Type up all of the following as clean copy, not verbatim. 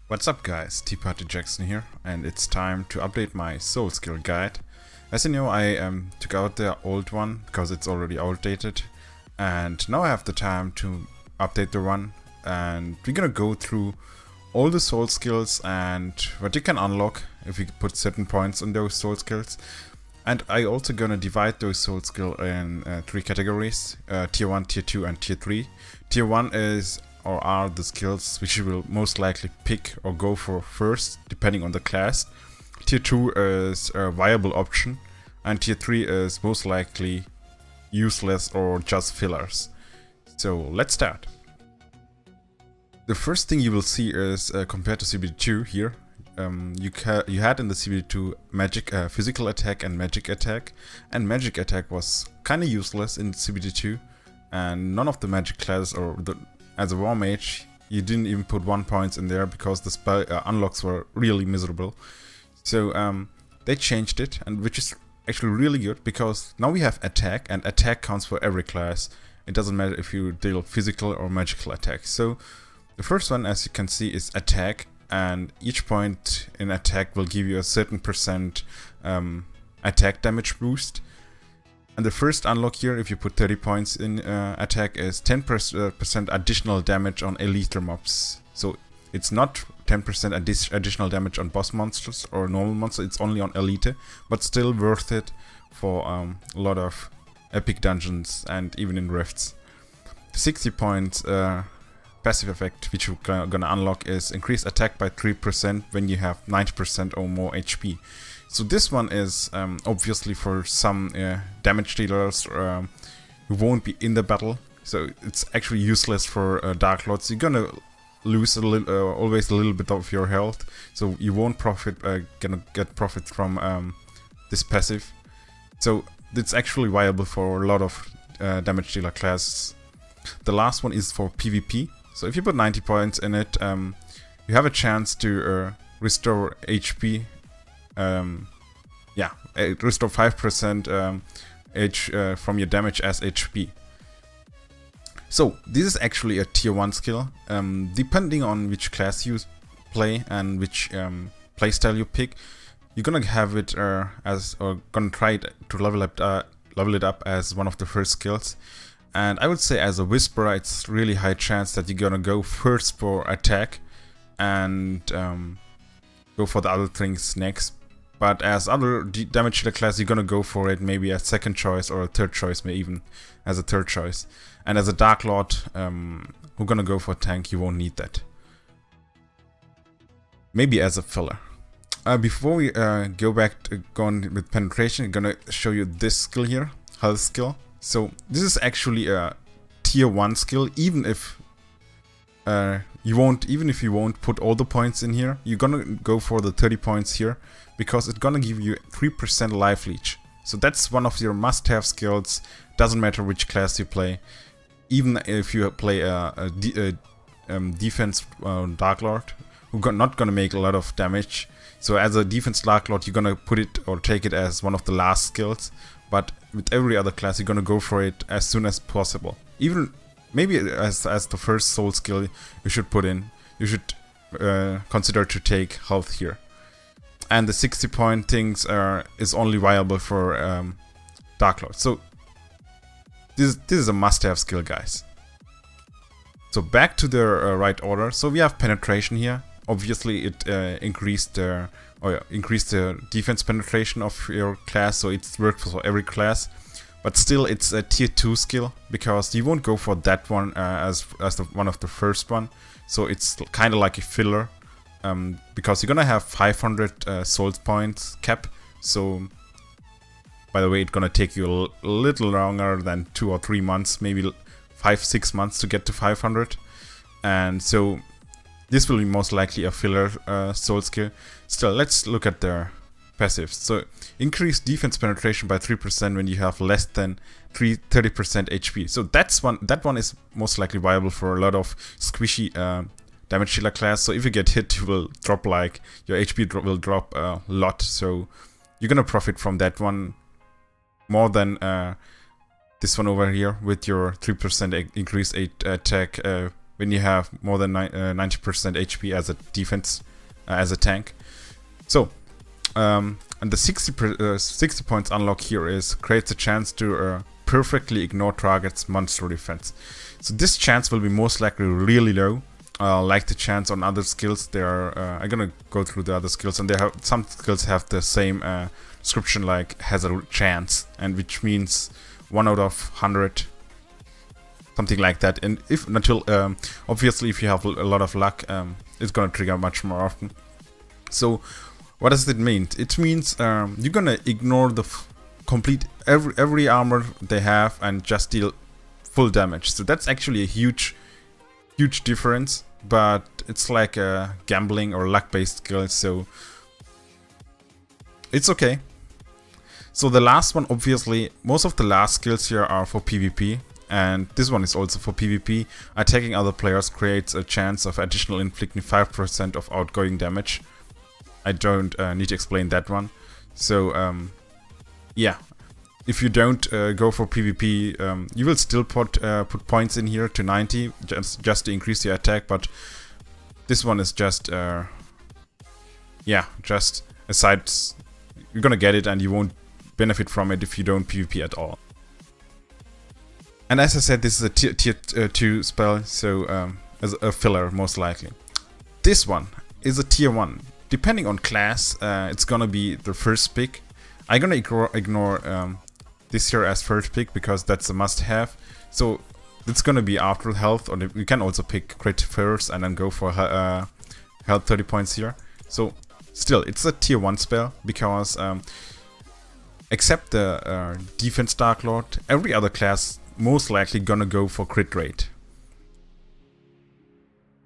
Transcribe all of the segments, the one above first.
What's up guys, T-Party Jackson here, and it's time to update my soul skill guide. As you know, I took out the old one because it's already outdated, and now I have the time to update the one, and we're gonna go through all the soul skills and what you can unlock if you put certain points on those soul skills. And I also gonna divide those soul skills in 3 categories, tier 1, tier 2 and tier 3. Tier 1 is or are the skills which you will most likely pick or go for first, depending on the class. Tier 2 is a viable option, and tier 3 is most likely useless or just fillers. So let's start. The first thing you will see is compared to CBD2 here, you had in the CBD2 magic, physical attack and magic attack was kind of useless in CBD2, and none of the magic classes or as a war mage, you didn't even put 1 point in there because the spell unlocks were really miserable. So they changed it, and which is actually really good because now we have attack, and attack counts for every class. It doesn't matter if you deal physical or magical attack. So the first one, as you can see, is attack, and each point in attack will give you a certain percent attack damage boost. And the first unlock here, if you put 30 points in attack, is 10% additional damage on elite mobs. So it's not 10% additional damage on boss monsters or normal monsters, it's only on elite, but still worth it for a lot of epic dungeons and even in rifts. The 60 points passive effect which you're gonna unlock is increase attack by 3% when you have 90% or more HP. So this one is obviously for some damage dealers who won't be in the battle. So it's actually useless for Dark Lords. You're gonna lose always a little bit of your health, so you won't gonna get profit from this passive. So it's actually viable for a lot of damage dealer classes. The last one is for PvP. So if you put 90 points in it, you have a chance to restore HP. Restore 5% from your damage as HP. So this is actually a tier 1 skill. Depending on which class you play and which playstyle you pick, you're gonna have it gonna try to level it up as one of the first skills. And I would say as a Whisperer, it's really high chance that you're gonna go first for attack and go for the other things next. But as other damage dealer class, you're gonna go for it maybe as second choice or a third choice, maybe even as a third choice. And as a Dark Lord, who's gonna go for tank, you won't need that. Maybe as a filler. Before we go on with penetration, I'm gonna show you this skill here, health skill. So this is actually a tier 1 skill, even if you won't put all the points in here, you're gonna go for the 30 points here because it's gonna give you 3% life leech. So that's one of your must-have skills. Doesn't matter which class you play, even if you play a defense Dark Lord, who's not gonna make a lot of damage. So as a defense Dark Lord, you're gonna put it or take it as one of the last skills. But with every other class, you're gonna go for it as soon as possible. Even maybe as the first soul skill you should put in, you should consider to take health here. And the 60 point things is only viable for Dark Lord. So this is a must-have skill, guys. So back to the right order. So we have penetration here. Obviously it increased the defense penetration of your class, so it works for every class. But still, it's a tier 2 skill because you won't go for that one as one of the first one. So it's kind of like a filler because you're gonna have 500 soul points cap. So by the way, it's gonna take you a little longer than 2 or 3 months, maybe 5-6 months to get to 500. And so this will be most likely a filler soul skill. Still, let's look at the passives. So increase defense penetration by 3% when you have less than 30% HP. So that one is most likely viable for a lot of squishy damage dealer class. So if you get hit, you will drop like your HP will drop a lot. So you're gonna profit from that one more than this one over here with your 3% increased attack when you have more than 90% HP as a defense, as a tank. So, and the 60 points unlock here is creates a chance to perfectly ignore target's monster defense. So this chance will be most likely really low, like the chance on other skills. They are I'm gonna go through the other skills, and they have some skills have the same description, like has a chance, and which means 1 out of 100, something like that. And if until obviously if you have a lot of luck, it's gonna trigger much more often. So what does it mean? It means you're gonna ignore the complete every armor they have and just deal full damage. So that's actually a huge difference, but it's like a gambling or luck based skill, so it's okay. So the last one, obviously most of the last skills here are for PvP, and this one is also for PvP. Attacking other players creates a chance of additional inflicting 5% of outgoing damage. I don't need to explain that one. So yeah, if you don't go for PvP, you will still put points in here to 90 just to increase your attack, but this one is just yeah, just a side. You're gonna get it and you won't benefit from it if you don't PvP at all. And as I said, this is a tier 2 spell, so as a filler most likely. This one is a tier 1. Depending on class, it's gonna be the first pick. I'm gonna ignore this here as first pick because that's a must-have. So it's gonna be after health, or you can also pick crit first and then go for health 30 points here. So still, it's a tier 1 spell because except the defense Dark Lord, every other class most likely gonna go for crit rate.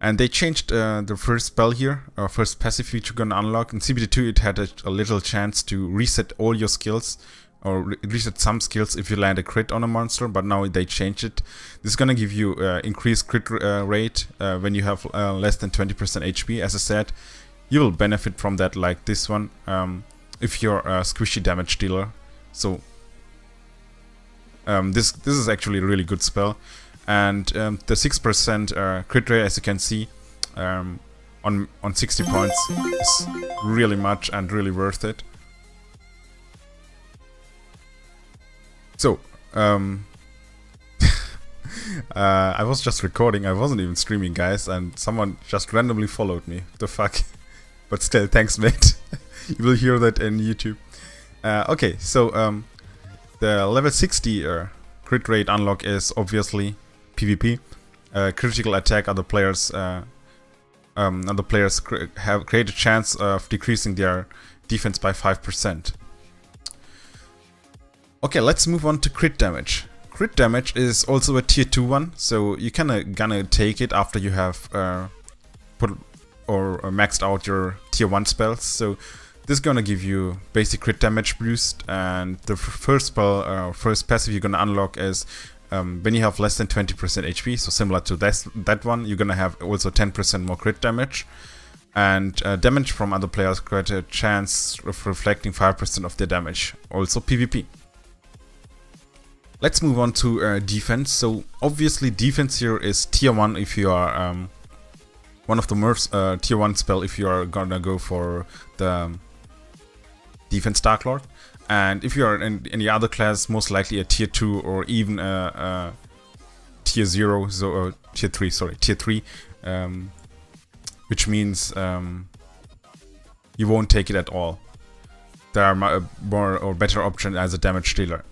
And they changed the first spell here, first passive feature gonna unlock. In CBD2 it had a little chance to reset all your skills, or reset some skills if you land a crit on a monster, but now they changed it. This is gonna give you increased crit rate when you have less than 20% HP. As I said, you will benefit from that, like this one, if you're a squishy damage dealer. So this is actually a really good spell. And the 6% crit rate, as you can see, on 60 points is really much and really worth it. So, I was just recording, I wasn't even streaming, guys, and someone just randomly followed me. The fuck? But still, thanks, mate. You will hear that in YouTube. Okay, so the level 60 crit rate unlock is obviously PvP. Critical attack, other players have create a chance of decreasing their defense by 5%. Okay, let's move on to crit damage. Crit damage is also a tier 2 one, so you gonna take it after you have put or maxed out your tier 1 spells. So this is gonna give you basic crit damage boost, and the first spell, first passive you're gonna unlock is when you have less than 20% HP, so similar to that one, you're gonna have also 10% more crit damage. And damage from other players create a chance of reflecting 5% of their damage, also PvP. Let's move on to defense. So obviously defense here is tier 1 if you are one of the most tier 1 spell if you are gonna go for the defense Dark Lord. And if you are in any other class, most likely a tier 2 or even a tier 0, so tier 3, sorry, tier 3, which means you won't take it at all. There are more or better options as a damage dealer.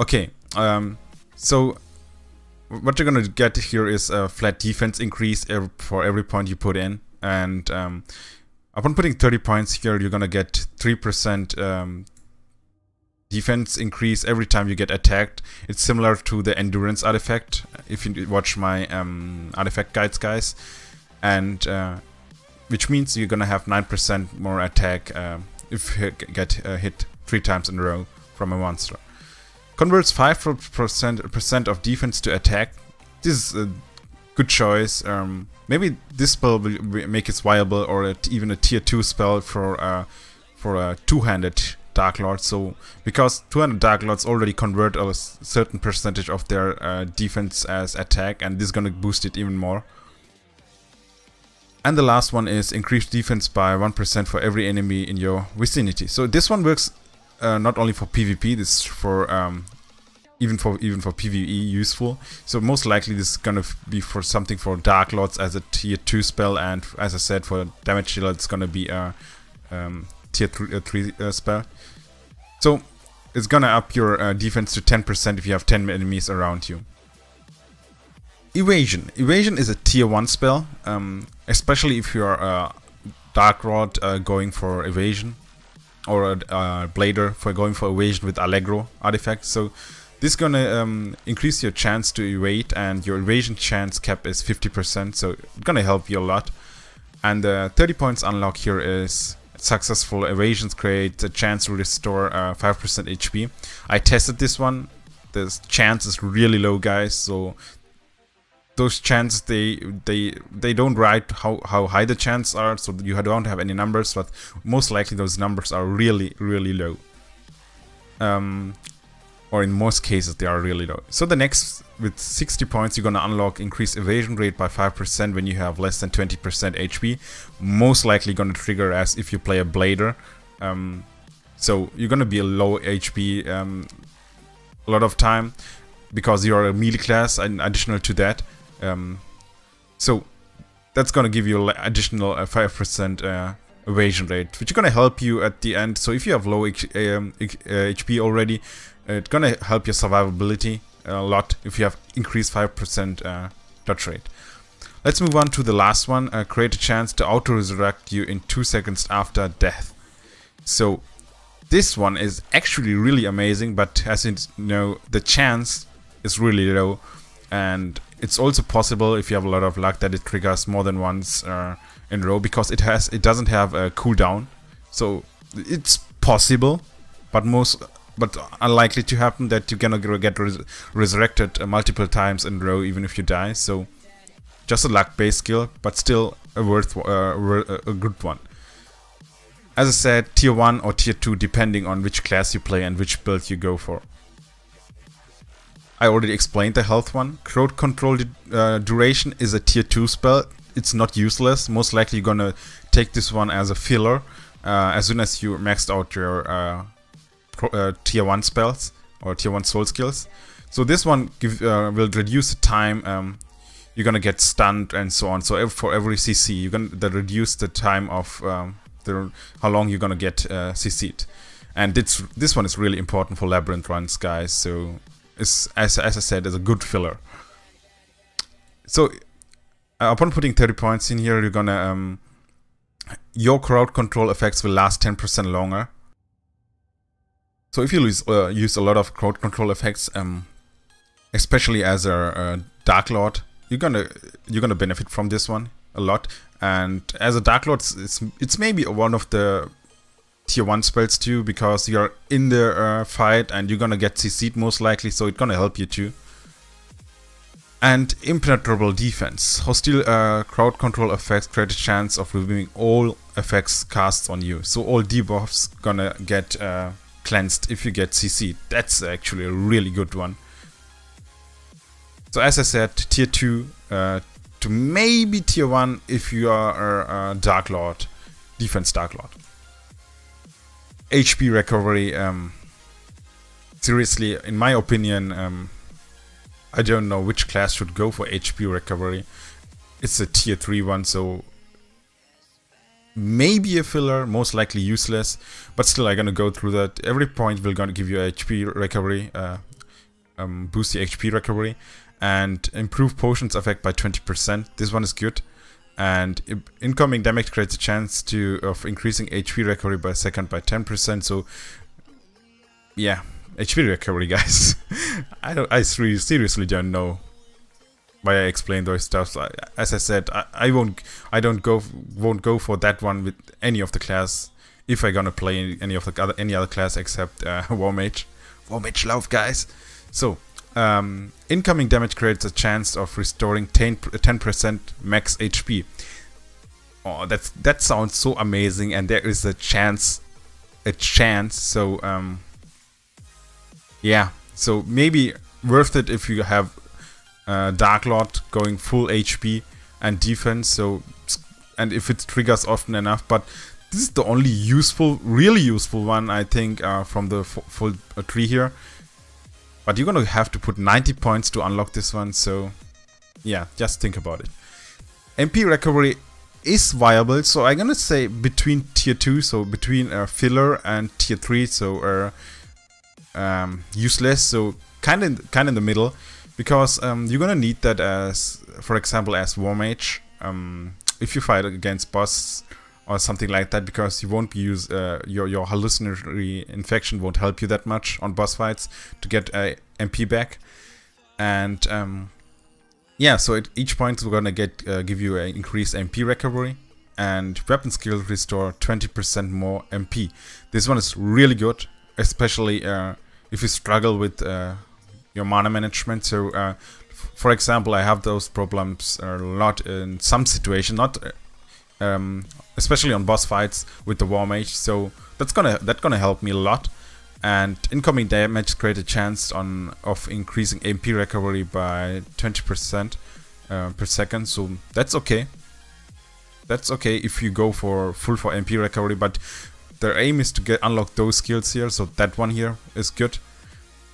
Okay, so what you're gonna get here is a flat defense increase for every point you put in, and upon putting 30 points here, you're gonna get 3% defense increase every time you get attacked. It's similar to the endurance artifact, if you watch my artifact guides, guys, and which means you're gonna have 9% more attack if you get hit 3 times in a row from a monster. Converts 5% of defense to attack. This is a good choice. Maybe this spell will make it viable, or even a tier 2 spell for a two-handed Dark Lords. So because 200 Dark Lords already convert a certain percentage of their defense as attack, and this is gonna boost it even more. And the last one is increase defense by 1% for every enemy in your vicinity. So this one works not only for PvP, this is for even for PvE useful. So most likely this is gonna be for something for Dark Lords as a tier 2 spell, and as I said, for damage dealer it's gonna be a tier 3 spell. So it's gonna up your defense to 10% if you have 10 enemies around you. Evasion. Evasion is a tier 1 spell, especially if you're a Dark Lord going for evasion, or a Blader for going for evasion with Allegro artifacts. So this is gonna increase your chance to evade, and your evasion chance cap is 50%, so it's gonna help you a lot. And the 30 points unlock here is successful evasions create a chance to restore 5% HP. I tested this one. The chance is really low, guys, so those chances, they don't write how high the chances are, so you don't have any numbers, but most likely those numbers are really low. Or in most cases they are really low. So the next, with 60 points, you're gonna unlock increased evasion rate by 5% when you have less than 20% HP. Most likely gonna trigger as if you play a Blader. So you're gonna be a low HP a lot of time because you're a melee class, and additional to that. So that's gonna give you additional 5% evasion rate, which is gonna help you at the end. So if you have low HP already, it's gonna help your survivability a lot if you have increased 5% dodge rate. Let's move on to the last one. Create a chance to auto-resurrect you in 2 seconds after death. So this one is actually really amazing, but as you know, the chance is really low, and it's also possible, if you have a lot of luck, that it triggers more than once in a row, because it doesn't have a cooldown. So it's possible, but unlikely to happen that you're gonna get resurrected multiple times in a row, even if you die. So just a luck-based skill, but still a good one. As I said, tier 1 or tier 2, depending on which class you play and which build you go for. I already explained the health one. Crowd control duration is a tier 2 spell. It's not useless. Most likely you're gonna take this one as a filler as soon as you maxed out your tier 1 spells or tier 1 soul skills. So this one will reduce the time you're gonna get stunned and so on. So for every CC, you're gonna reduce the time of how long you're gonna get CC'd. And this one is really important for labyrinth runs, guys. So it's, as I said, is a good filler. So upon putting 30 points in here, you're gonna your crowd control effects will last 10% longer. So if you use a lot of crowd control effects, especially as a Dark Lord, you're gonna benefit from this one a lot. And as a Dark Lord, it's maybe one of the tier 1 spells too, because you're in the fight and you're gonna get CC'd most likely, so it's gonna help you too. And impenetrable defense. Hostile crowd control effects create a chance of removing all effects cast on you. So all debuffs gonna get cleansed if you get CC'd. That's actually a really good one. So as I said, tier 2 to maybe tier 1 if you are a Dark Lord, defense Dark Lord. HP recovery, seriously, in my opinion, I don't know which class should go for HP recovery. It's a tier 3 one, so maybe a filler, most likely useless, but still I'm gonna go through that. Every point will gonna give you HP recovery, boost the HP recovery, and improve potions effect by 20%. This one is good. And incoming damage creates a chance of increasing HP recovery by second by 10%. So yeah, HP recovery, guys. I seriously don't know why I explain those stuff. As I said, I won't go for that one with any of the class if I'm gonna play any other class except War Mage. War Mage love, guys. So incoming damage creates a chance of restoring 10% max HP. Oh, that sounds so amazing, and there is a chance a chance. So yeah, so maybe worth it if you have Dark Lord going full HP and defense. So, and if it triggers often enough, but this is the only useful, really useful one, I think, from the full tree here. But you're gonna have to put 90 points to unlock this one, so yeah, just think about it. MP recovery is viable, so I'm gonna say between tier 2, so between filler, and tier 3, so useless, so kind of in the middle, because you're gonna need that as, for example, as War Mage, if you fight against boss or something like that, because you won't be your hallucinatory infection won't help you that much on boss fights to get a MP back. And yeah, so each point we're gonna give you an increased MP recovery, and weapon skill restore 20% more MP. This one is really good, especially if you struggle with your mana management. So for example, I have those problems a lot in some situations, not especially on boss fights with the War Mage, so that's gonna help me a lot. And incoming damage create a chance of increasing MP recovery by 20% per second, so that's okay. That's okay if you go for full MP recovery, but their aim is to unlock those skills here, so that one here is good.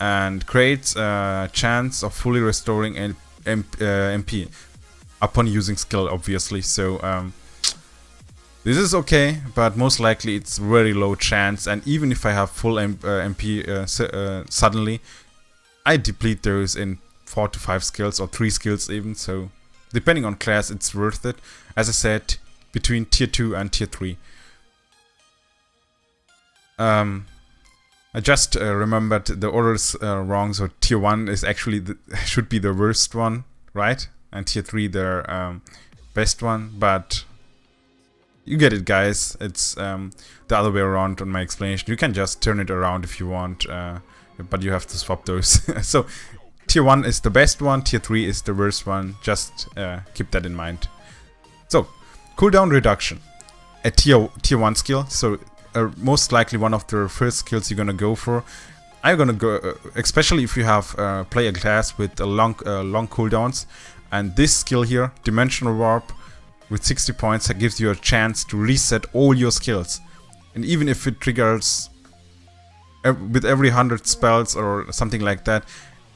And creates a chance of fully restoring MP upon using skill, obviously. So this is okay, but most likely it's very low chance, and even if I have full MP suddenly, I deplete those in 4 to 5 skills or 3 skills even, so depending on class it's worth it. As I said, between tier 2 and tier 3. I just remembered the orders wrong, so tier 1 is actually should be the worst one, right? And tier 3 the best one, but you get it, guys. It's the other way around on my explanation. You can just turn it around if you want, but you have to swap those. So tier 1 is the best one, tier 3 is the worst one. Just keep that in mind. So cooldown reduction, a tier 1 skill. So most likely one of the first skills you're gonna go for. I'm gonna go, especially if you have play a class with a long cooldowns, and this skill here, Dimensional Warp, with 60 points, that gives you a chance to reset all your skills. And even if it triggers with every 100 spells or something like that,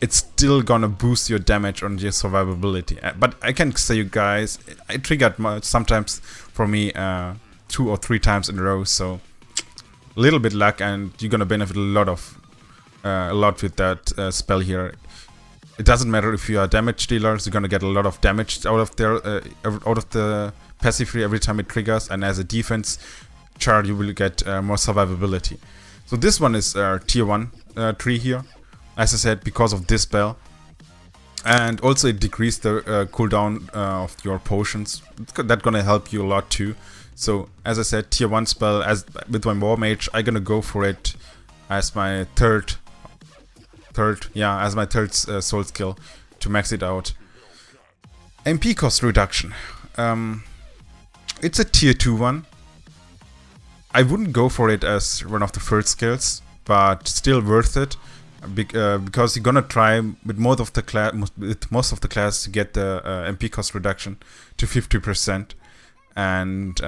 it's still gonna boost your damage on your survivability. But I can say, you guys, it triggered sometimes for me 2 or 3 times in a row, so a little bit luck, and you're gonna benefit a lot with that spell here. It doesn't matter if you are damage dealers, you're gonna get a lot of damage out of the passive free every time it triggers, and as a defense chart you will get more survivability. So this one is tier 1 tree here, as I said, because of this spell, and also it decreased the cooldown of your potions. That's gonna help you a lot too. So as I said, tier 1 spell, as with my War Mage, I'm gonna go for it as my third soul skill to max it out. MP cost reduction. It's a tier 2 one. I wouldn't go for it as one of the first skills, but still worth it, because you're gonna try with most of the class to get the MP cost reduction to 50%, and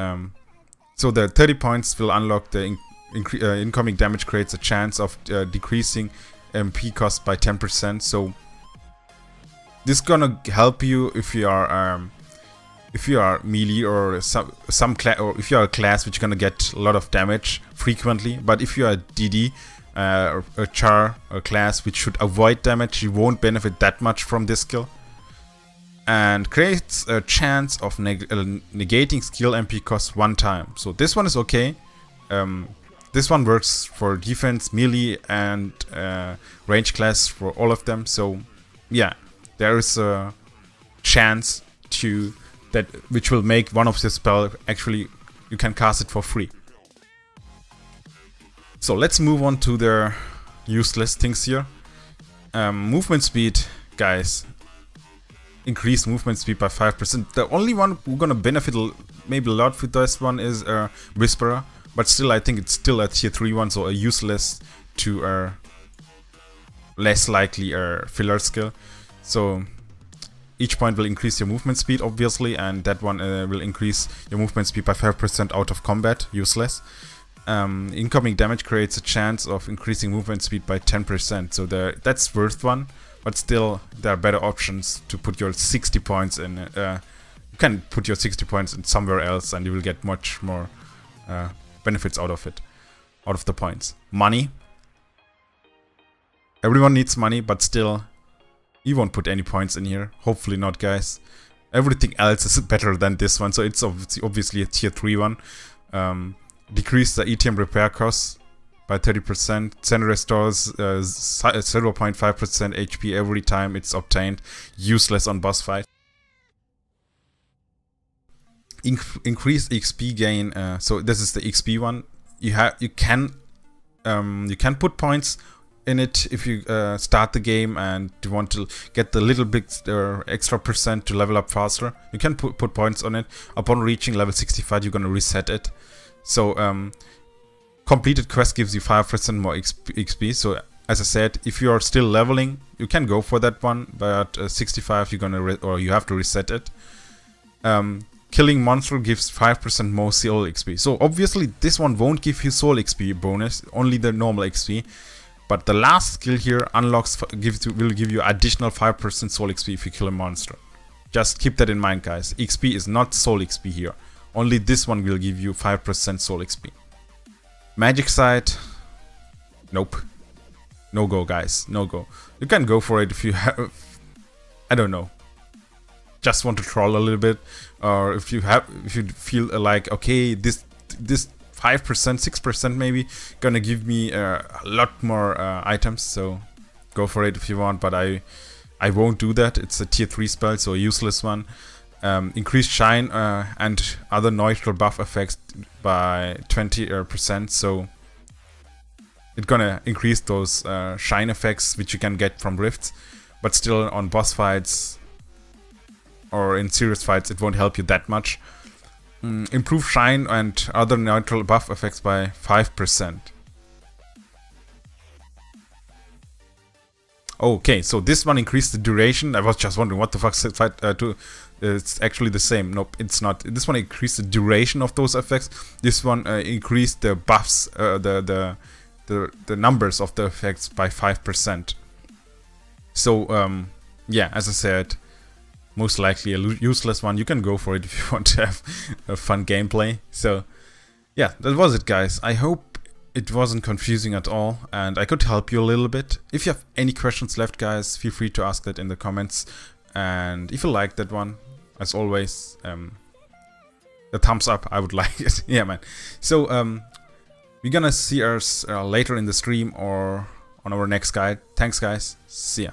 so the 30 points will unlock the incoming damage creates a chance of decreasing MP cost by 10%. So this is gonna help you if you are melee or some class, or if you are a class which is gonna get a lot of damage frequently. But if you are DD, a char, a class which should avoid damage, you won't benefit that much from this skill. And creates a chance of negating skill MP cost 1 time. So this one is okay. This one works for defense, melee, and range class for all of them. So yeah, there is a chance to that which will make one of the spell actually you can cast it for free. So let's move on to the useless things here. Movement speed, guys. Increase movement speed by 5%. The only one who's gonna benefit maybe a lot with this one is Whisperer. but still I think it's still a tier 3 one, so a useless to less likely filler skill. So each point will increase your movement speed, obviously, and that one will increase your movement speed by 5% out of combat, useless. Incoming damage creates a chance of increasing movement speed by 10%, so that's worth one, but still there are better options to put your 60 points in. You can put your 60 points in somewhere else and you will get much more benefits out of it, out of the points. Money. Everyone needs money, but still, you won't put any points in here. Hopefully not, guys. Everything else is better than this one, so it's obviously a tier 3 one. Decrease the ETM repair costs by 30%. Zen restores 0.5% HP every time it's obtained. Useless on boss fight. Increase XP gain. So this is the XP one. You can put points in it if you start the game and you want to get the little bit extra percent to level up faster. You can put points on it. Upon reaching level 65, you're gonna reset it. So completed quest gives you 5% more XP. So as I said, if you are still leveling, you can go for that one. But 65, you're gonna you have to reset it. Killing monster gives 5% more soul XP. So obviously this one won't give you soul XP bonus, only the normal XP. But the last skill here unlocks will give you additional 5% soul XP if you kill a monster. Just keep that in mind, guys. XP is not soul XP here. Only this one will give you 5% soul XP. Magic side. Nope. No go, guys. No go. You can go for it if you have, I don't know, just want to troll a little bit, or if you feel like, okay, this 5%, 6% maybe gonna give me a lot more items, so go for it if you want, but I won't do that. It's a tier 3 spell, so a useless one. Increased shine and other neutral buff effects by 20%, so it's gonna increase those shine effects which you can get from rifts, but still on boss fights or in serious fights it won't help you that much. Improve shine and other neutral buff effects by 5%. Okay, so this one increased the duration. I was just wondering what the fuck it's actually the same. Nope, it's not. This one increased the duration of those effects. This one increased the buffs, the numbers of the effects by 5%. So yeah, as I said, most likely a useless one. You can go for it if you want to have a fun gameplay. So yeah, that was it, guys. I hope it wasn't confusing at all and I could help you a little bit. If you have any questions left, guys, feel free to ask that in the comments. And if you like that one, as always, a thumbs up, I would like it. Yeah, man. So we're gonna see us later in the stream or on our next guide. Thanks, guys. See ya.